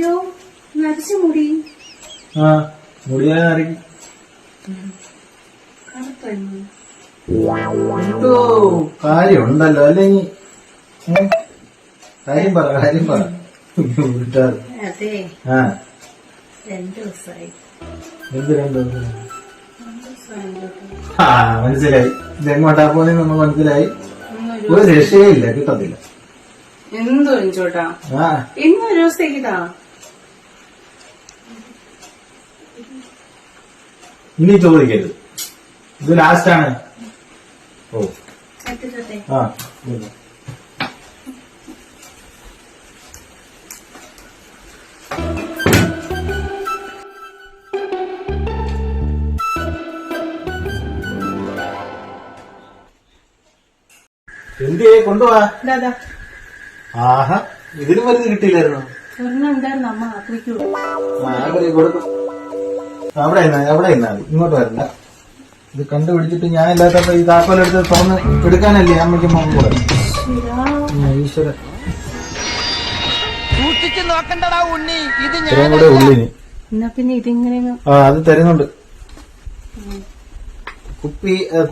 യോ നരച്ച മുടി മുടിയാനറിയും എന്തോ കാര്യമുണ്ടല്ലോ അല്ലെങ്കിൽ കാര്യം പറ വിട്ടാറ്. അതെ ആ 2 ദിവസമായി. എന്ത് 2 ദിവസം? ആ മനസ്സിലായി. ഇതെങ്ങോട്ടാ പോകുന്നത് നമുക്ക് മനസ്സിലായി. ഒരു രക്ഷയില്ല, കിട്ടത്തില്ല. എന്തോ ചോട്ടാ ആ ഇന്നൊരു ദിവസത്തേക്കിതാ. ഇനി ചോദിക്കരുത്, ഇത് ലാസ്റ്റാണ്. ഓ ആ എന്തിയെ കൊണ്ടുപോവാ? ആഹാ, ഇതിന് മരുന്ന് കിട്ടിയില്ലായിരുന്നു. കൊടുക്കും. അവിടെ ഇന്നാ ഇങ്ങോട്ട് വരണ്ട. ഇത് കണ്ടുപിടിച്ചിട്ട് ഞാൻ ഇല്ലാത്തപ്പോ ഈ താക്കോലെടുത്ത് തുറന്ന് എടുക്കാനല്ലേ അമ്മയ്ക്ക് മോൻ കൂടെ. ഈശ്വര ഇത്രയും കൂടെ ഉള്ളിന്. പിന്നെ ഇതിങ്ങനെ ആ അത് തരുന്നുണ്ട്.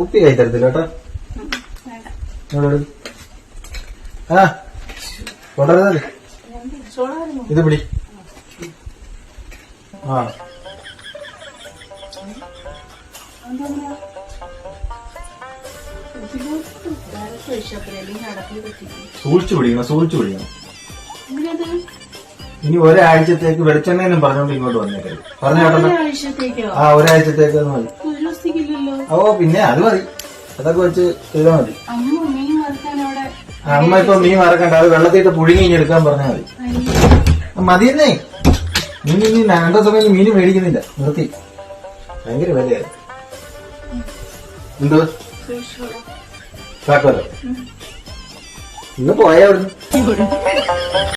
കുപ്പി ആയി തരത്തില്ല കേട്ടോ. ആ തുടരുന്നത് ഇത് പിടി. ആ സൂക്ഷിച്ചു പിടിക്കണം. ഇനി ഒരാഴ്ചത്തേക്ക് വെളിച്ചെണ്ണയെന്നും പറഞ്ഞോണ്ട് ഇങ്ങോട്ട് വന്നേക്കരുത്. പറഞ്ഞു കേട്ടോ. ആ ഒരാഴ്ചത്തേക്ക് മതി. ഓ പിന്നെ അത് മതി, അതൊക്കെ വെച്ച് ചെയ്താൽ മതി. അമ്മ ഇപ്പൊ മീൻ മറക്കണ്ട, അത് വെള്ളത്തിട്ട് പുഴുങ്ങി എടുക്കാൻ പറഞ്ഞാൽ മതി. മതിയെന്നേ. മീൻ ഇനി 2 ദിവസം കഴിഞ്ഞ് മീൻ മേടിക്കുന്നില്ല, നിർത്തി. ഭയങ്കര വിലയായി. എന്തോ കാക്കല്ലോ ഇന്ന് പോയാ അവിടുന്ന്.